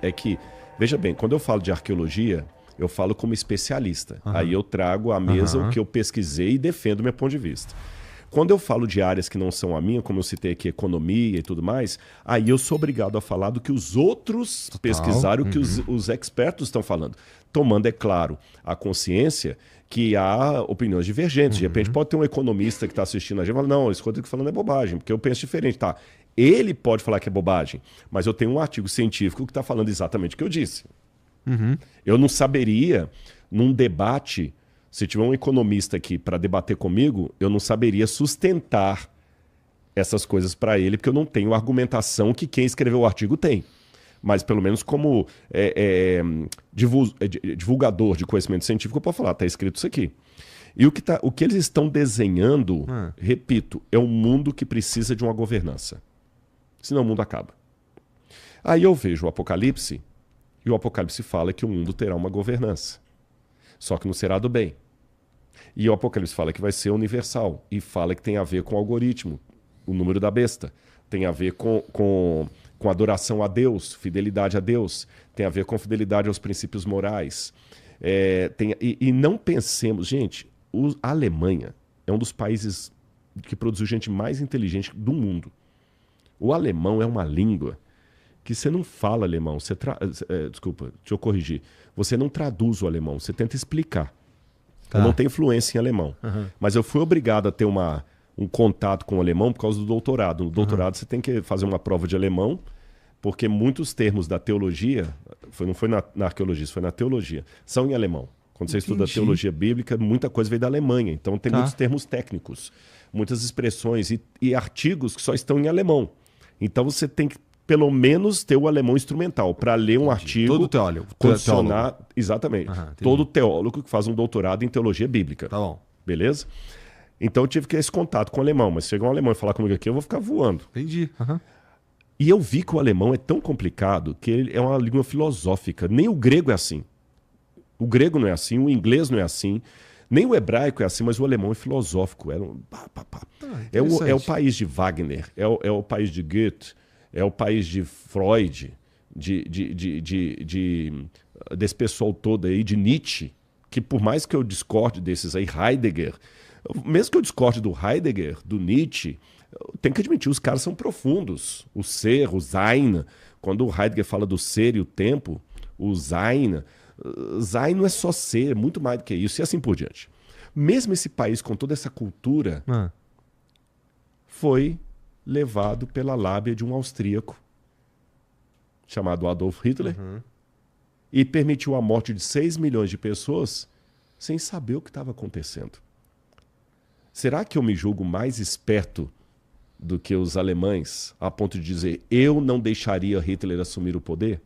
é que, veja bem, quando eu falo de arqueologia, eu falo como especialista. Aí eu trago à mesa o que eu pesquisei e defendo o meu ponto de vista. Quando eu falo de áreas que não são a minha, como eu citei aqui, economia e tudo mais, aí eu sou obrigado a falar do que os outros pesquisaram, o que os expertos estão falando. Tomando, é claro, a consciência que há opiniões divergentes. De repente pode ter um economista que está assistindo a gente e fala, não, isso que eu estou falando é bobagem, porque eu penso diferente. Tá, ele pode falar que é bobagem, mas eu tenho um artigo científico que está falando exatamente o que eu disse. Eu não saberia, num debate... Se tiver um economista aqui para debater comigo, eu não saberia sustentar essas coisas para ele, porque eu não tenho argumentação que quem escreveu o artigo tem. Mas, pelo menos, como divulgador de conhecimento científico, eu posso falar, está escrito isso aqui. E o que eles estão desenhando, repito, é um mundo que precisa de uma governança. Senão o mundo acaba. Aí eu vejo o Apocalipse, e o Apocalipse fala que o mundo terá uma governança. Só que não será do bem. E o Apocalipse fala que vai ser universal. E fala que tem a ver com o algoritmo, o número da besta. Tem a ver com adoração a Deus, fidelidade a Deus. Tem a ver com fidelidade aos princípios morais. E não pensemos... Gente, a Alemanha é um dos países que produziu gente mais inteligente do mundo. O alemão é uma língua que você não fala alemão. Desculpa, deixa eu corrigir. Você não traduz o alemão, você tenta explicar. Eu não tenho fluência em alemão. Mas eu fui obrigado a ter um contato com o alemão por causa do doutorado. No doutorado você tem que fazer uma prova de alemão, porque muitos termos da teologia, não foi na arqueologia, foi na teologia, são em alemão. Quando você estuda teologia bíblica, muita coisa veio da Alemanha. Então tem muitos termos técnicos, muitas expressões e artigos que só estão em alemão. Então você tem que pelo menos ter o alemão instrumental para ler um artigo. Todo teólogo. Condicionar, exatamente. Todo teólogo que faz um doutorado em teologia bíblica. Tá bom. Beleza? Então eu tive que ter esse contato com o alemão. Mas se chegar um alemão e falar comigo aqui, eu vou ficar voando. Entendi. E eu vi que o alemão é tão complicado que ele é uma língua filosófica. Nem o grego é assim. O grego não é assim, o inglês não é assim. Nem o hebraico é assim, mas o alemão é filosófico. É o país de Wagner, é o país de Goethe, é o país de Freud, desse pessoal todo aí, de Nietzsche, que por mais que eu discorde desses aí, Heidegger, mesmo que eu discorde do Heidegger, do Nietzsche, eu tenho que admitir, os caras são profundos. O ser, o Sein, quando o Heidegger fala do ser e o tempo, o Sein não é só ser, é muito mais do que isso, e assim por diante. Mesmo esse país com toda essa cultura, foi levado pela lábia de um austríaco chamado Adolf Hitler e permitiu a morte de 6 milhões de pessoas sem saber o que estava acontecendo. Será que eu me julgo mais esperto do que os alemães a ponto de dizer eu não deixaria Hitler assumir o poder?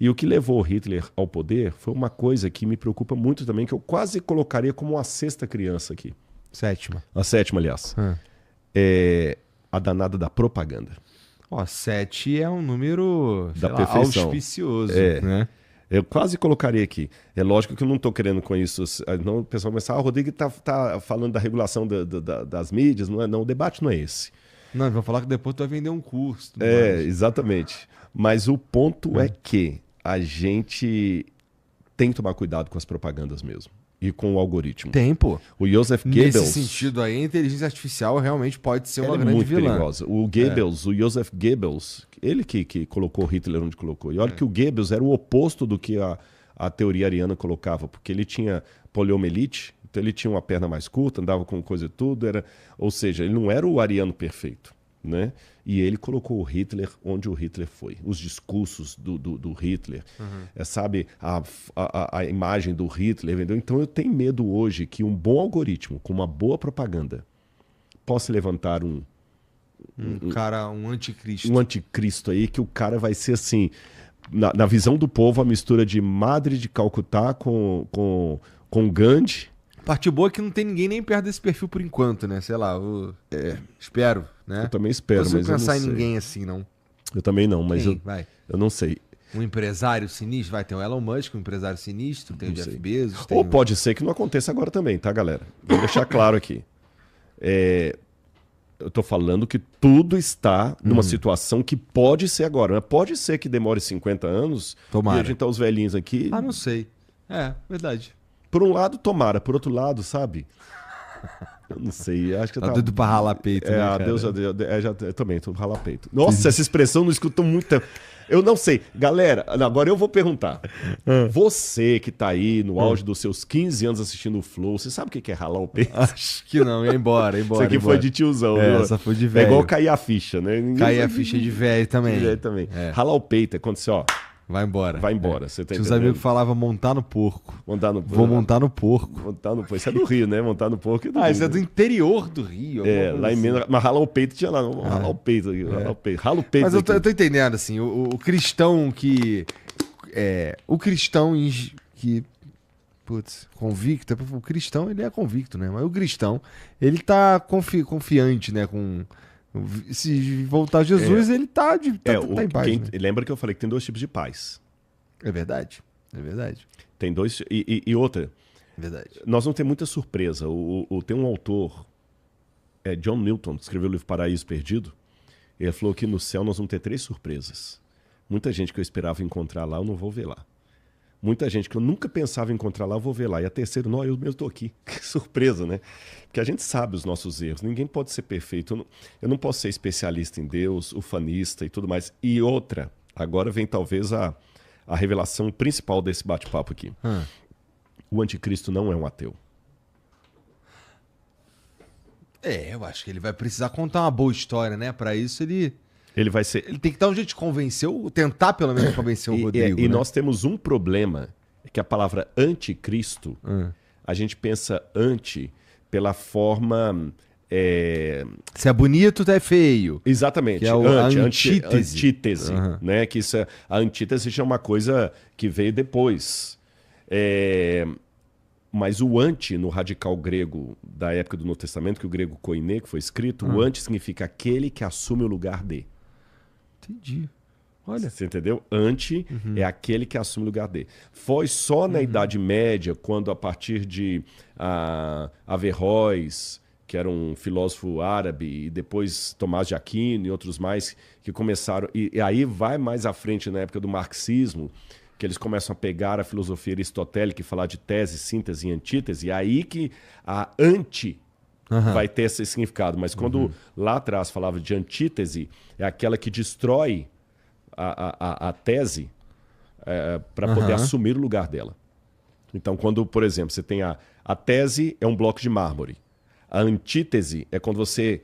E o que levou Hitler ao poder foi uma coisa que me preocupa muito também, que eu quase colocaria como a 6ª criança aqui. Sétima. A 7ª, aliás. A danada da propaganda. 7 é um número da perfeição. Auspicioso, né? Eu quase colocaria aqui. É lógico que eu não estou querendo com isso. Não, o pessoal vai pensar, o Rodrigo está falando da regulação das mídias. Não, o debate não é esse. Não, vão falar que depois tu vai vender um curso. Exatamente. Mas o ponto é que a gente tem que tomar cuidado com as propagandas mesmo. E com o algoritmo. Tem, pô. O Joseph Goebbels... Nesse sentido aí, a inteligência artificial realmente pode ser uma grande muito vilã. Perigosa. O Goebbels, o Joseph Goebbels, ele que colocou Hitler onde colocou. E olha que o Goebbels era o oposto do que a teoria ariana colocava, porque ele tinha poliomielite, então ele tinha uma perna mais curta, andava com coisa e tudo, ou seja, ele não era o ariano perfeito, né? E ele colocou o Hitler onde o Hitler foi. Os discursos do Hitler, sabe, a imagem do Hitler. Entendeu? Então eu tenho medo hoje que um bom algoritmo, com uma boa propaganda, possa levantar um anticristo. Um anticristo aí, que o cara vai ser assim, na visão do povo, a mistura de Madre de Calcutá com Gandhi. Parte boa é que não tem ninguém nem perto desse perfil por enquanto, né? Sei lá, espero, né? Eu também espero, mas eu não sei. Não pensar em ninguém assim, não. Eu também não, mas eu não sei. Um empresário sinistro, vai ter o Elon Musk, um empresário sinistro, tem o Jeff Bezos. Ou pode ser que não aconteça agora também, tá, galera? Vou deixar claro aqui. Eu tô falando que tudo está numa situação que pode ser agora. Mas pode ser que demore 50 anos. Tomara. E a gente tá os velhinhos aqui. Ah, não sei. É, verdade. Por um lado, tomara. Por outro lado, sabe? Eu não sei. Acho que Tá doido pra ralar peito, né, cara? Deus já deu. Eu também, tô ralar peito. Nossa, essa expressão eu não escuto muito tempo. Eu não sei. Galera, agora eu vou perguntar. Você que tá aí no auge dos seus 15 anos assistindo o Flow, você sabe o que é ralar o peito? Acho que não, ia embora. Isso aqui foi de tiozão. É, essa foi de velho. É igual cair a ficha, né? Cair a ficha de velho também. De velho também. É. Ralar o peito é quando você, ó, vai embora. vai embora. Você tá Tinha uns entendendo? amigos que falavam montar no porco. Montar no Vou montar no porco. Montar no porco. Isso é do Rio, né? Montar no porco é do Ah, Rio, isso é do né? interior do Rio. É, lá em Minas. Mas ralar o peito tinha lá. Ralar o peito aqui. Ralar o peito. Rala o peito. Mas eu aqui. tô entendendo, assim, o cristão que... o cristão que... Putz, convicto. O cristão, ele é convicto, né? Mas o cristão, ele tá confiante, né? Se voltar Jesus, ele tá em paz, né? Lembra que eu falei que tem dois tipos de paz. É verdade. É verdade. Tem dois. E outra, É verdade. nós vamos ter muita surpresa. Tem um autor, John Newton, que escreveu o livro Paraíso Perdido. Ele falou que no céu nós vamos ter 3 surpresas. Muita gente que eu esperava encontrar lá, eu não vou ver lá. Muita gente que eu nunca pensava encontrar lá, eu vou ver lá. E a terceira, não, eu mesmo estou aqui. Que surpresa, né? Porque a gente sabe os nossos erros. Ninguém pode ser perfeito. Eu não posso ser especialista em Deus, ufanista e tudo mais. E outra, agora vem talvez a revelação principal desse bate-papo aqui. O anticristo não é um ateu. Eu acho que ele vai precisar contar uma boa história, né? Pra isso Ele vai ser... ele tem que dar um jeito de convencer, tentar pelo menos convencer o Rodrigo. E né? nós temos um problema, que a palavra anticristo, a gente pensa anti pela forma... Se é bonito, é feio. Exatamente. Que é a antítese. Antítese, né? Que isso a antítese já é uma coisa que veio depois. Mas o anti, no radical grego da época do Novo Testamento, que o grego koiné, que foi escrito, o anti significa aquele que assume o lugar de. Entendi. Olha. Você entendeu? Anti é aquele que assume o lugar de. Foi só na Idade Média, quando a partir de Averroes, que era um filósofo árabe, e depois Tomás de Aquino e outros mais, que começaram... E aí vai mais à frente, na época do marxismo, que eles começam a pegar a filosofia aristotélica e falar de tese, síntese e antítese, e aí que a anti vai ter esse significado. Mas quando lá atrás falava de antítese, é aquela que destrói a tese para poder assumir o lugar dela. Então, quando, por exemplo, você tem a tese é um bloco de mármore. A antítese é quando você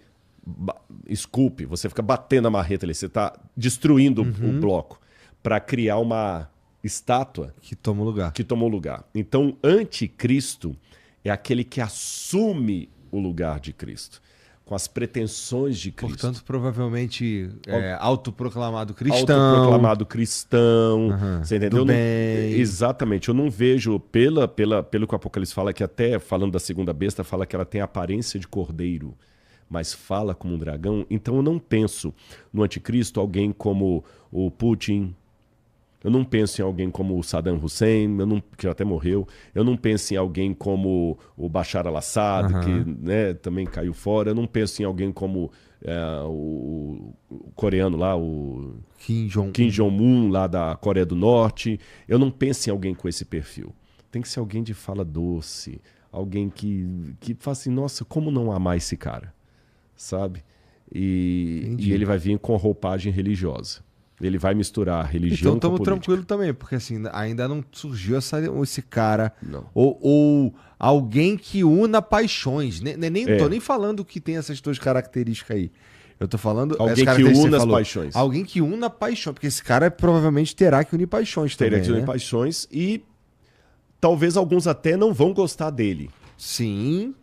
esculpe, você fica batendo a marreta ali, você está destruindo o bloco para criar uma estátua Que toma o lugar. que tomou lugar. Então, anticristo é aquele que assume o lugar de Cristo, com as pretensões de Cristo. Portanto, provavelmente autoproclamado cristão. Autoproclamado cristão, você entendeu? Do bem. Exatamente. Eu não vejo, pelo que o Apocalipse fala, que até falando da segunda besta, fala que ela tem a aparência de cordeiro, mas fala como um dragão. Então eu não penso no anticristo alguém como o Putin. Eu não penso em alguém como o Saddam Hussein, que até morreu. Eu não penso em alguém como o Bashar al-Assad, que né, também caiu fora. Eu não penso em alguém como o coreano lá, o Kim Jong-un, lá da Coreia do Norte. Eu não penso em alguém com esse perfil. Tem que ser alguém de fala doce, alguém que fala assim, nossa, como não amar esse cara? Sabe? E ele vai vir com roupagem religiosa. Ele vai misturar religião então com política. estamos tranquilos também, porque assim, ainda não surgiu esse cara Não. ou alguém que una paixões. Tô nem falando que tem essas 2 características aí. Eu tô falando... Alguém que una as paixões. Alguém que una paixões, porque esse cara provavelmente terá que unir paixões também, Teria que unir paixões e talvez alguns até não vão gostar dele. Sim.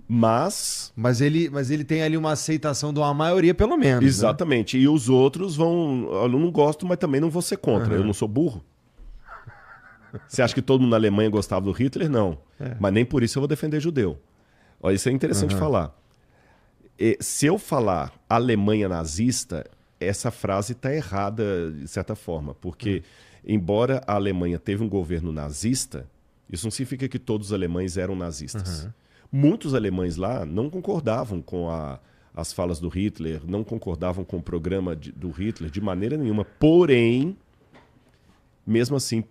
Mas ele tem ali uma aceitação de uma maioria, pelo menos. exatamente. Né? E os outros vão... Eu não gosto, mas também não vou ser contra. Eu não sou burro. Você acha que todo mundo na Alemanha gostava do Hitler? Não. Mas nem por isso eu vou defender judeu. Olha, isso é interessante falar. Se eu falar Alemanha nazista, essa frase está errada de certa forma. Porque, embora a Alemanha teve um governo nazista, isso não significa que todos os alemães eram nazistas. Muitos alemães lá não concordavam com a as falas do Hitler, não concordavam com o programa do Hitler de maneira nenhuma. Porém, mesmo assim,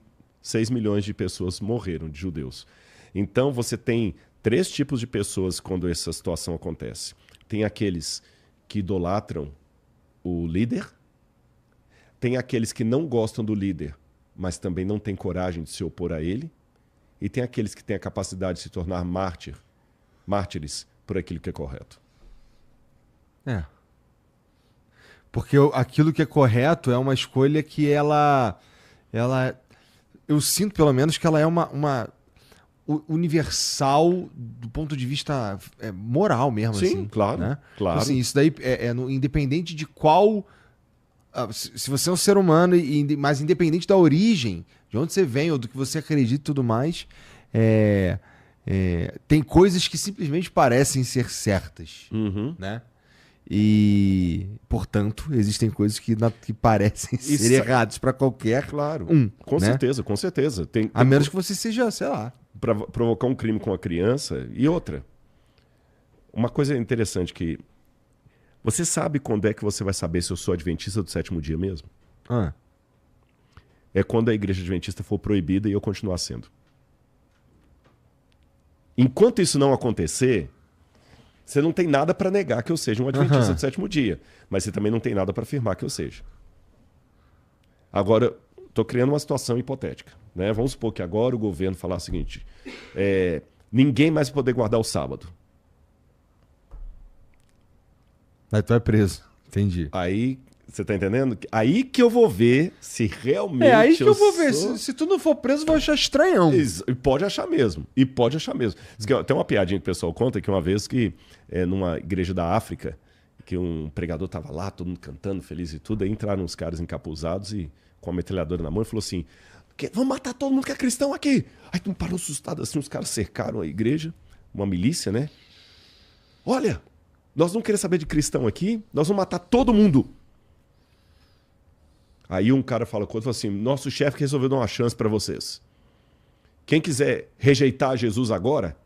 6 milhões de pessoas morreram, de judeus. Então, você tem 3 tipos de pessoas quando essa situação acontece. Tem aqueles que idolatram o líder, tem aqueles que não gostam do líder, mas também não têm coragem de se opor a ele, e tem aqueles que têm a capacidade de se tornar mártires por aquilo que é correto. É. Porque aquilo que é correto é uma escolha que ela eu sinto pelo menos que ela é uma universal do ponto de vista moral mesmo. Sim, assim, claro, né? claro. Assim, isso daí independente de qual... Se você é um ser humano, mas independente da origem, de onde você vem ou do que você acredita e tudo mais, tem coisas que simplesmente parecem ser certas, né? E, portanto, existem coisas que parecem ser erradas para qualquer Com certeza, com certeza. A menos que você seja, sei lá... Para provocar um crime com a criança. E outra, uma coisa interessante que... Você sabe quando é que você vai saber se eu sou adventista do 7º dia mesmo? É quando a igreja adventista for proibida e eu continuar sendo. Enquanto isso não acontecer, você não tem nada para negar que eu seja um adventista do 7º dia. Mas você também não tem nada para afirmar que eu seja. Agora, estou criando uma situação hipotética. Né? Vamos supor que agora o governo falar o seguinte: ninguém mais vai poder guardar o sábado. Aí tu é preso. Entendi. Aí, você tá entendendo? Aí que eu vou ver se realmente aí que eu vou ver. Se tu não for preso, eu vou achar estranhão. E pode achar mesmo. Tem uma piadinha que o pessoal conta que uma vez que, numa igreja da África, que um pregador tava lá, todo mundo cantando, feliz e tudo, aí entraram uns caras encapuzados e com a metralhadora na mão e falou assim: vamos matar todo mundo que é cristão aqui. Aí tu parou assustado assim, os caras cercaram a igreja, uma milícia, né? Olha, nós não queremos saber de cristão aqui, nós vamos matar todo mundo. Aí um cara fala com o outro, assim: nosso chefe resolveu dar uma chance para vocês. Quem quiser rejeitar Jesus agora,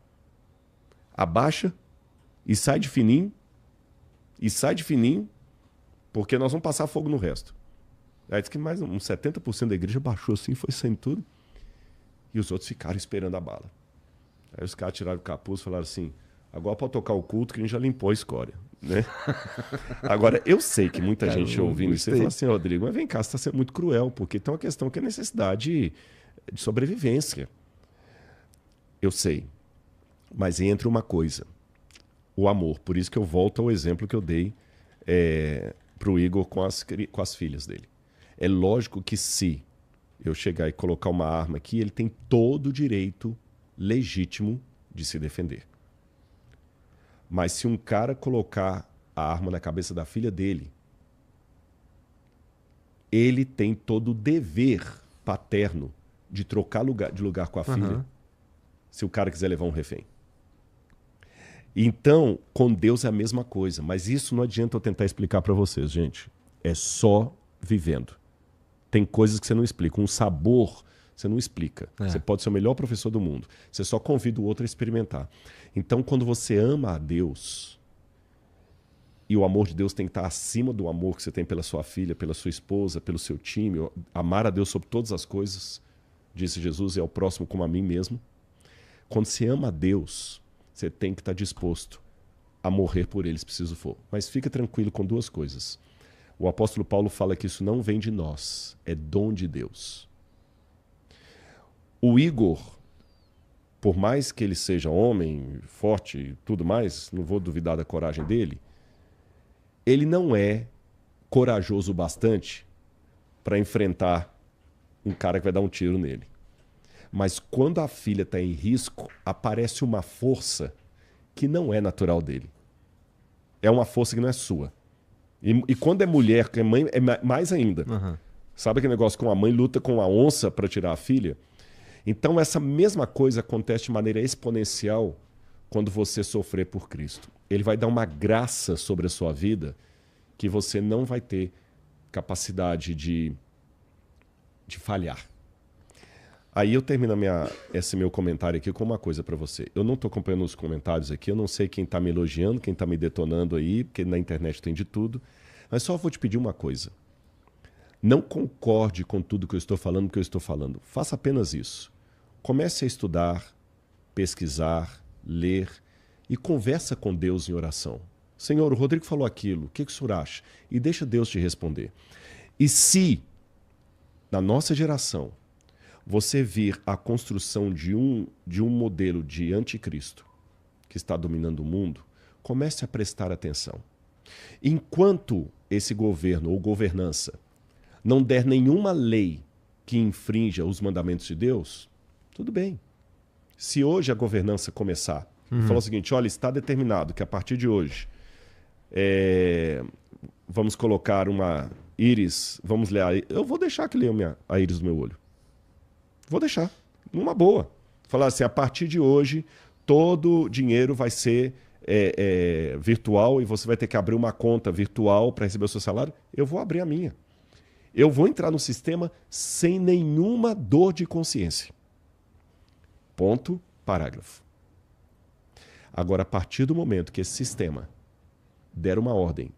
abaixa e sai de fininho, porque nós vamos passar fogo no resto. Aí diz que mais uns 70% da igreja baixou assim, foi saindo tudo. E os outros ficaram esperando a bala. Aí os caras tiraram o capuz e falaram assim: agora pode tocar o culto que a gente já limpou a escória. Né? Agora, eu sei que muita gente ouvindo isso e fala assim: Rodrigo, mas vem cá, você está sendo muito cruel, porque tem uma questão que é necessidade de sobrevivência. Eu sei. Mas entra uma coisa: o amor. Por isso que eu volto ao exemplo que eu dei para o Igor com as filhas dele. É lógico que se eu chegar e colocar uma arma aqui, ele tem todo o direito legítimo de se defender. Mas se um cara colocar a arma na cabeça da filha dele, ele tem todo o dever paterno de trocar de lugar com a filha, se o cara quiser levar um refém. Então, com Deus é a mesma coisa, mas isso não adianta eu tentar explicar para vocês, gente. É só vivendo. Tem coisas que você não explica. Um sabor você não explica. Você pode ser o melhor professor do mundo. Você só convida o outro a experimentar. Então, quando você ama a Deus, e o amor de Deus tem que estar acima do amor que você tem pela sua filha, pela sua esposa, pelo seu time, amar a Deus sobre todas as coisas, disse Jesus, e ao próximo como a mim mesmo. Quando você ama a Deus, você tem que estar disposto a morrer por ele, se preciso for. Mas fica tranquilo com 2 coisas. O apóstolo Paulo fala que isso não vem de nós, é dom de Deus. O Igor, por mais que ele seja homem, forte e tudo mais, não vou duvidar da coragem dele, ele não é corajoso o bastante para enfrentar um cara que vai dar um tiro nele. Mas quando a filha está em risco, aparece uma força que não é natural dele. É uma força que não é sua. E quando é mulher, que é mãe, é mais ainda. Sabe aquele negócio que uma mãe luta com uma onça para tirar a filha? Então essa mesma coisa acontece de maneira exponencial quando você sofrer por Cristo. Ele vai dar uma graça sobre a sua vida que você não vai ter capacidade de falhar. Aí eu termino esse meu comentário aqui com uma coisa para você. Eu não estou acompanhando os comentários aqui, eu não sei quem está me elogiando, quem está me detonando aí, porque na internet tem de tudo. Mas só vou te pedir uma coisa. Não concorde com tudo que eu estou falando, que eu estou falando. Faça apenas isso. Comece a estudar, pesquisar, ler e conversa com Deus em oração. Senhor, o Rodrigo falou aquilo, o que o senhor acha? E deixa Deus te responder. E se, na nossa geração, você vir a construção de um modelo de anticristo que está dominando o mundo, comece a prestar atenção. Enquanto esse governo ou governança não der nenhuma lei que infrinja os mandamentos de Deus, tudo bem. Se hoje a governança começar, falar o seguinte, olha, está determinado que a partir de hoje vamos colocar uma íris, vamos ler, eu vou deixar que leia a íris do meu olho. Vou deixar, numa boa. Falar assim, a partir de hoje, todo dinheiro vai ser virtual e você vai ter que abrir uma conta virtual para receber o seu salário. Eu vou abrir a minha. Eu vou entrar no sistema sem nenhuma dor de consciência. Ponto, parágrafo. Agora, a partir do momento que esse sistema der uma ordem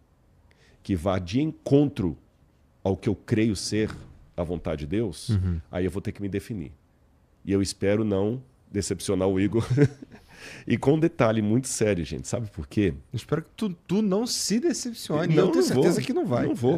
que vá de encontro ao que eu creio ser a vontade de Deus, aí eu vou ter que me definir. E eu espero não decepcionar o Igor. E com um detalhe muito sério, gente. Sabe por quê? Eu espero que tu não se decepcione. Não, eu tenho certeza vou, que não vai. Não vou.